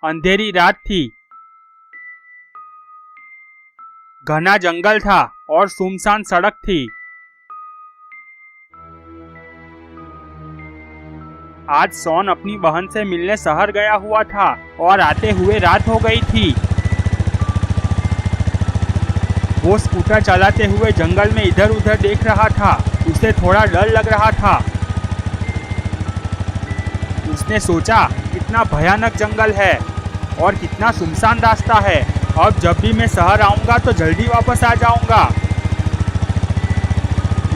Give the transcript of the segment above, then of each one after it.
अंधेरी रात थी। घना जंगल था और सुनसान सड़क थी। आज शॉन अपनी बहन से मिलने शहर गया हुआ था और आते हुए रात हो गई थी। वो स्कूटर चलाते हुए जंगल में इधर उधर देख रहा था। उसे थोड़ा डर लग रहा था। उसने सोचा, कितना भयानक जंगल है और कितना सुनसान रास्ता है। अब जब भी मैं शहर आऊंगा तो जल्दी वापस आ जाऊंगा।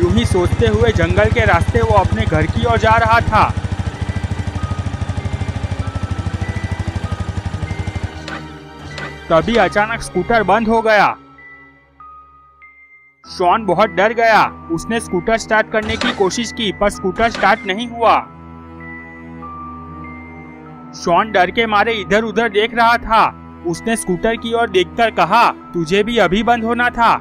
यूं ही सोचते हुए जंगल के रास्ते वो अपने घर की ओर जा रहा था। तभी अचानक स्कूटर बंद हो गया। शॉन बहुत डर गया। उसने स्कूटर स्टार्ट करने की कोशिश की पर स्कूटर स्टार्ट नहीं हुआ। शॉन डर के मारे इधर उधर देख रहा था। उसने स्कूटर की ओर देखकर कहा, तुझे भी अभी बंद होना था।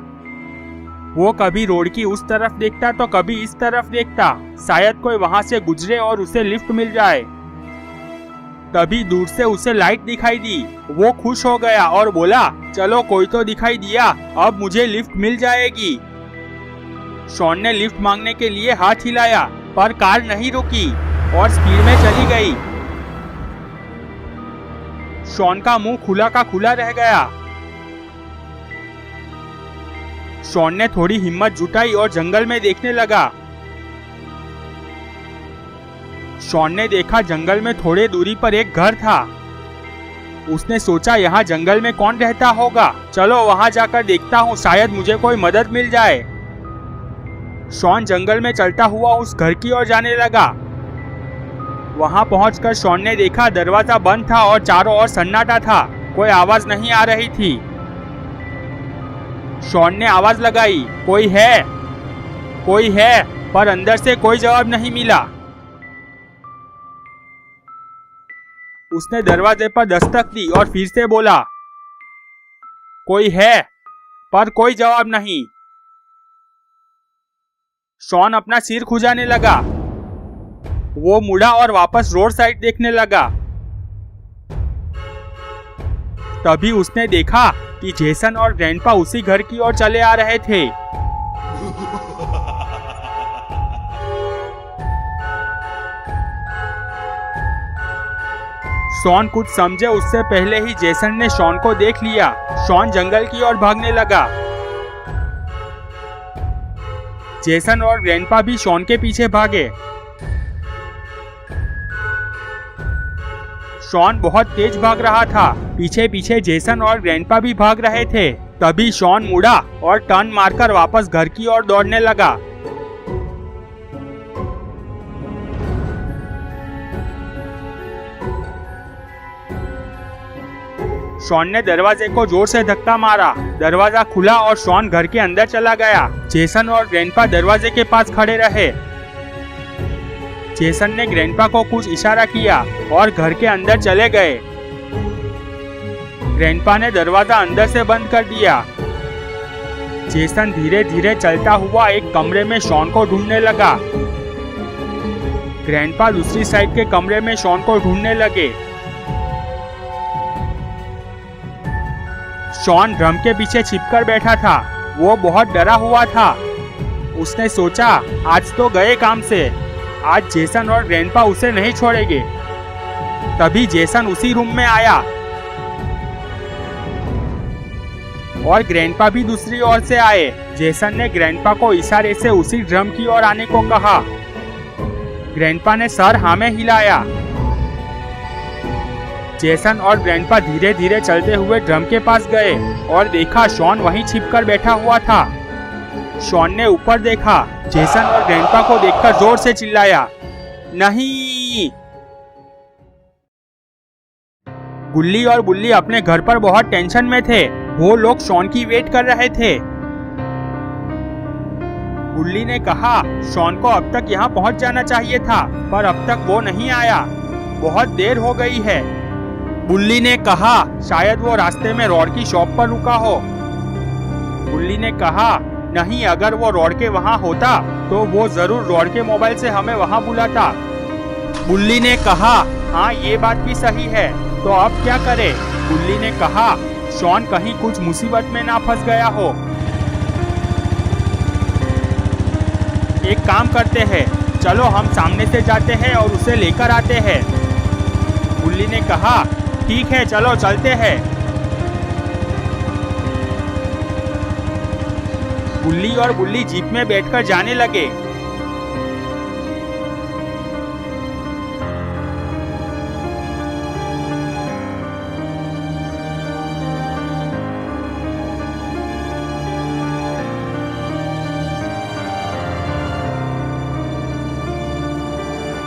वो कभी रोड की उस तरफ देखता तो कभी इस तरफ देखता, शायद कोई वहां से गुजरे और उसे लिफ्ट मिल जाए। तभी दूर से उसे लाइट दिखाई दी। वो खुश हो गया और बोला, चलो कोई तो दिखाई दिया, अब मुझे लिफ्ट मिल जाएगी। शॉन ने लिफ्ट मांगने के लिए हाथ हिलाया पर कार नहीं रुकी और स्पीड में चली गई। शॉन का मुंह खुला का खुला रह गया। शॉन ने थोड़ी हिम्मत जुटाई और जंगल में देखने लगा। शॉन ने देखा जंगल में थोड़े दूरी पर एक घर था। उसने सोचा, यहाँ जंगल में कौन रहता होगा, चलो वहां जाकर देखता हूँ, शायद मुझे कोई मदद मिल जाए। शॉन जंगल में चलता हुआ उस घर की ओर जाने लगा। वहां पहुंचकर शॉन ने देखा दरवाजा बंद था और चारों ओर सन्नाटा था। कोई आवाज नहीं आ रही थी। शॉन ने आवाज लगाई, कोई है, कोई है, पर अंदर से कोई जवाब नहीं मिला। उसने दरवाजे पर दस्तक दी और फिर से बोला, कोई है, पर कोई जवाब नहीं। शॉन अपना सिर खुजाने लगा। वो मुड़ा और वापस रोड साइड देखने लगा। तभी उसने देखा कि जेसन और ग्रैंडपा उसी घर की ओर चले आ रहे थे। शॉन कुछ समझे उससे पहले ही जेसन ने शॉन को देख लिया। शॉन जंगल की ओर भागने लगा। जेसन और ग्रैंडपा भी शॉन के पीछे भागे। शॉन बहुत तेज भाग रहा था। पीछे पीछे जेसन और ग्रैंडपा भी भाग रहे थे। तभी शॉन मुड़ा और टर्न मारकर वापस घर की ओर दौड़ने लगा। शॉन ने दरवाजे को जोर से धक्का मारा। दरवाजा खुला और शॉन घर के अंदर चला गया। जेसन और ग्रैंडपा दरवाजे के पास खड़े रहे। जेसन ने ग्रैंडपा को कुछ इशारा किया और घर के अंदर चले गए। ग्रैंडपा ने दरवाजा अंदर से बंद कर दिया। जेसन धीरे धीरे चलता हुआ एक कमरे में शॉन को ढूंढने लगा। ग्रैंडपा दूसरी साइड के कमरे में शॉन को ढूंढने लगे। शॉन ड्रम के पीछे छिपकर बैठा था। वो बहुत डरा हुआ था। उसने सोचा, आज तो गए काम से, आज जेसन और ग्रैंडपा उसे नहीं छोड़ेंगे। तभी जेसन उसी रूम में आया और ग्रैंडपा भी दूसरी ओर से आए। जेसन ने ग्रैंडपा को इशारे से उसी ड्रम की ओर आने को कहा। ग्रैंडपा ने सर हाँ में हिलाया। जेसन और ग्रैंडपा धीरे धीरे चलते हुए ड्रम के पास गए और देखा शॉन वहीं छिपकर बैठा हुआ था। शॉन ने ऊपर देखा। जेसन और ग्रैंडपा को देखकर जोर से चिल्लाया, नहीं। गुल्ली और बुल्ली अपने घर पर बहुत टेंशन में थे। वो लोग शॉन की वेट कर रहे थे। गुल्ली ने कहा, शॉन को अब तक यहाँ पहुँच जाना चाहिए था, पर अब तक वो नहीं आया। बहुत देर हो गई है। बुल्ली ने कहा, शायद वो रास्ते में रोड की शॉप पर रुका हो। बुल्ली ने कहा, नहीं, अगर वो रोड के वहाँ होता तो वो जरूर रोड के मोबाइल से हमें वहाँ बुलाता। बुल्ली ने कहा, हाँ ये बात भी सही है, तो अब क्या करें? गुल्ली ने कहा, शॉन कहीं कुछ मुसीबत में ना फंस गया हो। एक काम करते हैं, चलो हम सामने से जाते हैं और उसे लेकर आते हैं। गुल्ली ने कहा, ठीक है चलो चलते हैं। गुल्ली और बुल्ली जीप में बैठकर जाने लगे।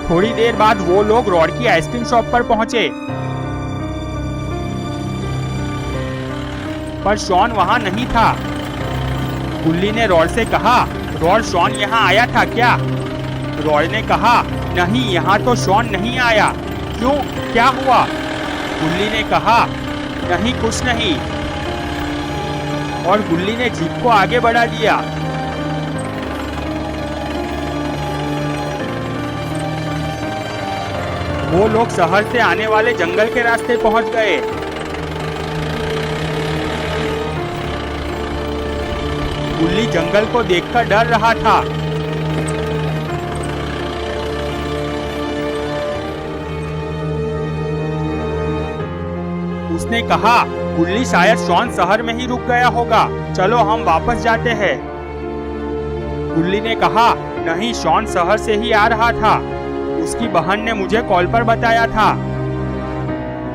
थोड़ी देर बाद वो लोग रॉड की आइसक्रीम शॉप पर पहुंचे, पर शॉन वहां नहीं था। गुल्ली ने रॉड से कहा, रॉड शॉन यहाँ आया था क्या? रॉड ने कहा, नहीं यहाँ तो शॉन नहीं आया। क्यों, क्या हुआ? गुल्ली ने कहा, नहीं कुछ नहीं। और गुल्ली ने जीप को आगे बढ़ा दिया। वो लोग शहर से आने वाले जंगल के रास्ते पहुंच गए। गुल्ली जंगल को देखकर डर रहा था। उसने कहा, गुल्ली शायद शॉन शहर में ही रुक गया होगा, चलो हम वापस जाते हैं। गुल्ली ने कहा, नहीं शॉन शहर से ही आ रहा था, उसकी बहन ने मुझे कॉल पर बताया था।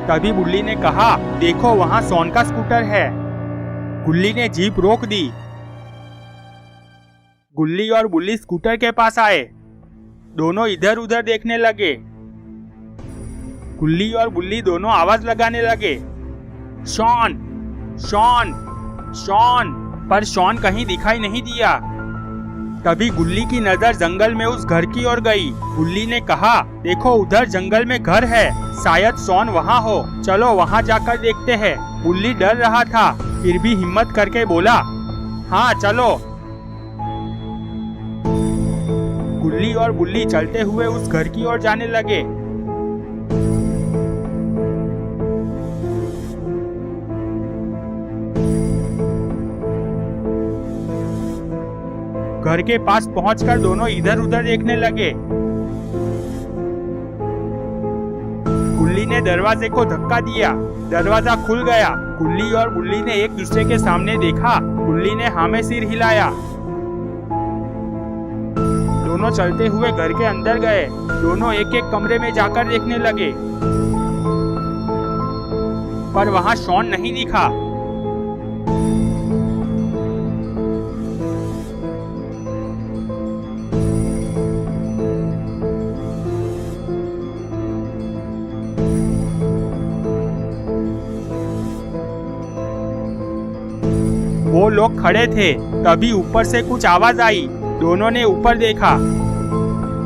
तभी गुल्ली ने कहा, देखो वहां शॉन का स्कूटर है। गुल्ली ने जीप रोक दी। गुल्ली और बुल्ली स्कूटर के पास आए। दोनों इधर उधर देखने लगे। गुल्ली और बुल्ली दोनों आवाज लगाने लगे, शॉन शॉन शॉन, पर शॉन कहीं दिखाई नहीं दिया। तभी गुल्ली की नजर जंगल में उस घर की ओर गई। गुल्ली ने कहा, देखो उधर जंगल में घर है, शायद शॉन वहाँ हो, चलो वहाँ जाकर देखते हैं। गुल्ली डर रहा था, फिर भी हिम्मत करके बोला, हाँ चलो। गुल्ली और बुल्ली चलते हुए उस घर की ओर जाने लगे। घर के पास पहुंचकर दोनों इधर उधर देखने लगे। गुल्ली ने दरवाजे को धक्का दिया, दरवाजा खुल गया। गुल्ली और बुल्ली ने एक दूसरे के सामने देखा। गुल्ली ने हाँ में सिर हिलाया। दोनों चलते हुए घर के अंदर गए। दोनों एक एक कमरे में जाकर देखने लगे, पर वहां शॉन नहीं दिखा। वो लोग खड़े थे, तभी ऊपर से कुछ आवाज आई। दोनों ने ऊपर देखा।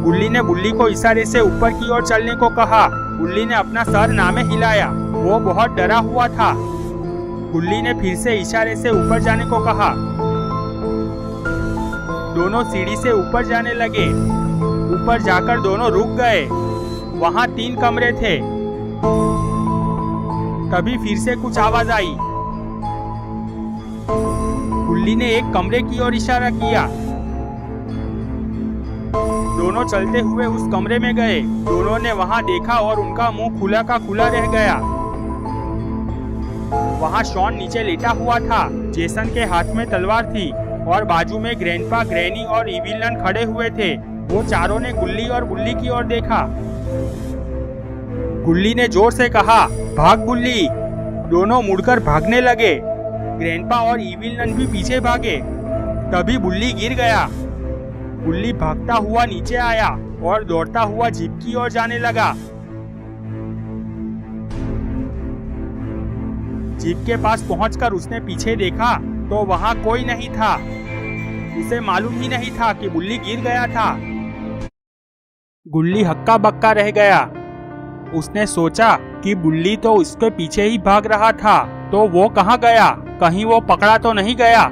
गुल्ली ने बुल्ली को इशारे से ऊपर की ओर चलने को कहा। गुल्ली ने अपना सर ना में हिलाया, वो बहुत डरा हुआ था। गुल्ली ने फिर से इशारे से ऊपर जाने को कहा। दोनों सीढ़ी से ऊपर जाने लगे। ऊपर जाकर दोनों रुक गए। वहां 3 कमरे थे। तभी फिर से कुछ आवाज आई। गुल्ली ने एक कमरे की ओर इशारा किया। दोनों चलते हुए उस कमरे में गए। दोनों ने वहां देखा और उनका मुंह खुला का खुला रह गया। वहां शॉन नीचे लेटा हुआ था। जेसन के हाथ में तलवार थी और बाजू में ग्रैंडपा, ग्रैनी और इविलन खड़े हुए थे। वो चारों ने गुल्ली और बुल्ली की ओर देखा। गुल्ली ने जोर से कहा, भाग बुल्ली। दोनों मुड़कर भागने लगे। ग्रैंडपा और इविलन भी पीछे भागे। तभी बुल्ली गिर गया। बुल्ली भागता हुआ नीचे आया और दौड़ता हुआ जीप की ओर जाने लगा। जीप के पास पहुंचकर उसने पीछे देखा तो वहां कोई नहीं था। उसे मालूम ही नहीं था कि बुल्ली गिर गया था। गुल्ली हक्का बक्का रह गया। उसने सोचा कि बुल्ली तो उसके पीछे ही भाग रहा था, तो वो कहाँ गया? कहीं वो पकड़ा तो नहीं गया?